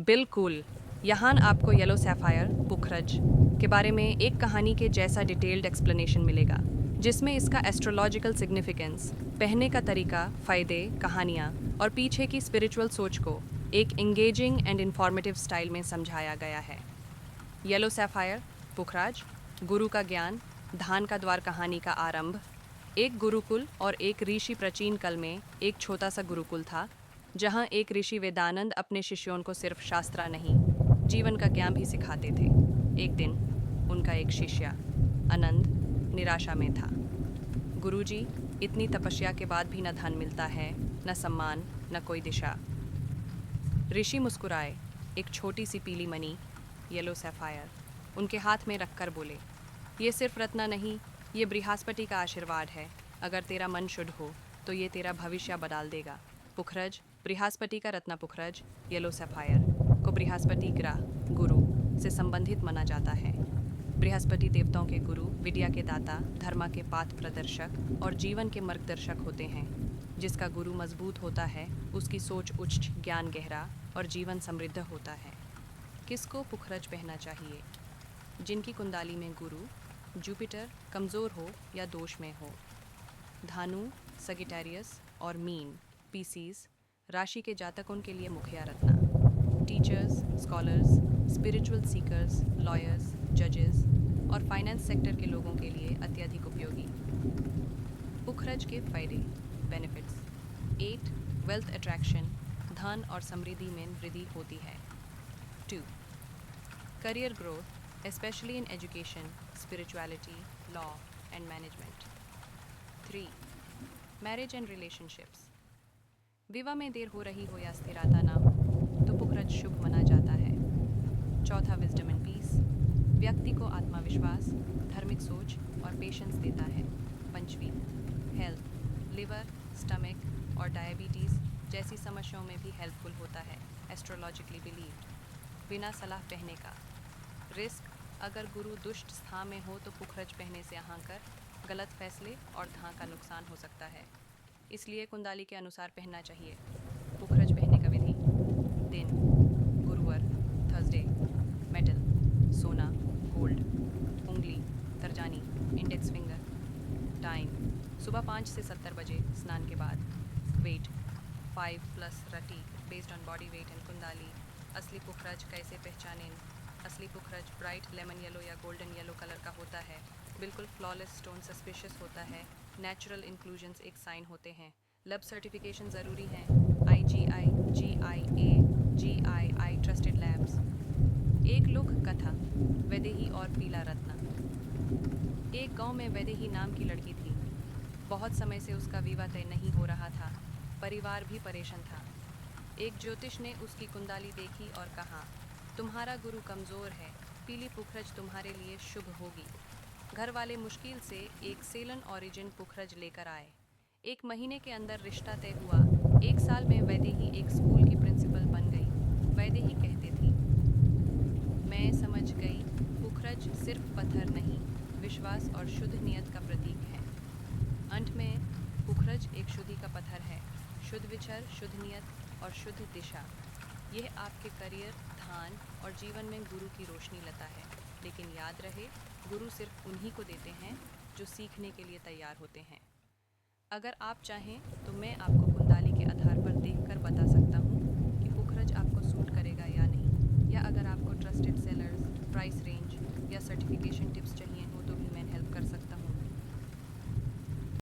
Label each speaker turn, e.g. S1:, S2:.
S1: बिल्कुल। यहाँ आपको येलो सैफायर पुखरज के बारे में एक कहानी के जैसा डिटेल्ड एक्सप्लेनेशन मिलेगा, जिसमें इसका एस्ट्रोलॉजिकल सिग्निफिकेंस, पहनने का तरीका, फ़ायदे, कहानियाँ और पीछे की स्पिरिचुअल सोच को एक एंगेजिंग एंड इंफॉर्मेटिव स्टाइल में समझाया गया है। येलो सैफायर पुखराज, गुरु का ज्ञान, धान का द्वार कहानी का आरंभ। एक गुरुकुल और एक ऋषि प्राचीन काल में एक छोटा सा गुरुकुल था, जहाँ एक ऋषि वेदानंद अपने शिष्यों को सिर्फ शास्त्र नहीं, जीवन का ज्ञान भी सिखाते थे। एक दिन उनका एक शिष्य आनंद निराशा में था। गुरुजी, इतनी तपस्या के बाद भी न धन मिलता है, न सम्मान, न कोई दिशा। ऋषि मुस्कुराए, एक छोटी सी पीली मणि, येलो सैफायर, उनके हाथ में रखकर बोले, ये सिर्फ रत्न नहीं, ये बृहस्पति का आशीर्वाद है। अगर तेरा मन शुद्ध हो तो ये तेरा भविष्य बदल देगा। पुखरज, बृहस्पति का रत्न पुखरज, येलो सैफायर को बृहस्पति ग्रह गुरु से संबंधित माना जाता है। बृहस्पति देवताओं के गुरु, विद्या के दाता, धर्म के पाथ प्रदर्शक और जीवन के मार्गदर्शक होते हैं। जिसका गुरु मजबूत होता है, उसकी सोच उच्च, ज्ञान गहरा और जीवन समृद्ध होता है। किसको पुखरज पहनना चाहिए? जिनकी कुंडली में गुरु जुपिटर कमज़ोर हो या दोष में हो। धानु, सगिटेरियस और मीन पीसीस राशि के जातकों के लिए मुखिया रत्न। Teachers, scholars, spiritual seekers, lawyers, जजेस और फाइनेंस सेक्टर के लोगों के लिए अत्यधिक उपयोगी। पुखरज के फायदे बेनिफिट्स। 8 वेल्थ अट्रैक्शन, धन और समृद्धि में वृद्धि होती है। 2 career growth, specially in education, spirituality, law and management. 3 marriage and relationships, विवाह में देर हो रही हो या स्थिरता ना हो तो पुखरज शुभ माना जाता है। 4 विजडम एंड पीस, व्यक्ति को आत्मविश्वास, धार्मिक सोच और पेशेंस देता है। 5 हेल्थ, लिवर, स्टमक और डायबिटीज़ जैसी समस्याओं में भी हेल्पफुल होता है। एस्ट्रोलॉजिकली बिलीव्ड, बिना सलाह पहने का रिस्क, अगर गुरु दुष्ट स्थान में हो तो पुखरज पहने से यहाँ कर गलत फैसले और धां का नुकसान हो सकता है, इसलिए कुंडली के अनुसार पहनना चाहिए। पुखरज पहनने का विधि। दिन गुरुवार, थर्सडे, मेटल, सोना, गोल्ड, उंगली, तर्जानी, इंडेक्स फिंगर। टाइम सुबह 5 से 70 बजे स्नान के बाद। वेट 5+ रटी based on body weight and कुंडली। असली पुखरज कैसे पहचानें? असली पुखरज ब्राइट लेमन येलो या गोल्डन येलो कलर का होता है, बिल्कुल फ्लॉलेस स्टोन सस्पिशियस होता है, नेचुरल इंक्लूजन्स एक साइन होते हैं, लैब सर्टिफिकेशन ज़रूरी है, IGI, GIA, GII trusted labs. एक लोक कथा, वैदेही और पीला रत्न। एक गांव में वैदेही नाम की लड़की थी। बहुत समय से उसका विवाह तय नहीं हो रहा था, परिवार भी परेशान था। एक ज्योतिष ने उसकी कुंडली देखी और कहा, तुम्हारा गुरु कमज़ोर है, पीली पुखरज तुम्हारे लिए शुभ होगी। घर वाले मुश्किल से एक सेलन ओरिजिन पुखरज लेकर आए। 1 महीने के अंदर रिश्ता तय हुआ। 1 साल में वैदेही एक स्कूल की प्रिंसिपल बन गई। वैदेही कहती थी, मैं समझ गई, पुखरज सिर्फ पत्थर नहीं, विश्वास और शुद्ध नियत का प्रतीक है। अंत में पुखरज एक शुद्धि का पत्थर है, शुद्ध विचार, शुद्ध नियत और शुद्ध दिशा। यह आपके करियर, धान और जीवन में गुरु की रोशनी लाता है। लेकिन याद रहे, गुरु सिर्फ उन्हीं को देते हैं जो सीखने के लिए तैयार होते हैं। अगर आप चाहें तो मैं आपको कुंडली के आधार पर देखकर बता सकता हूँ कि पुखरज आपको सूट करेगा या नहीं, या अगर आपको ट्रस्टेड सेलर्स, प्राइस रेंज या सर्टिफिकेशन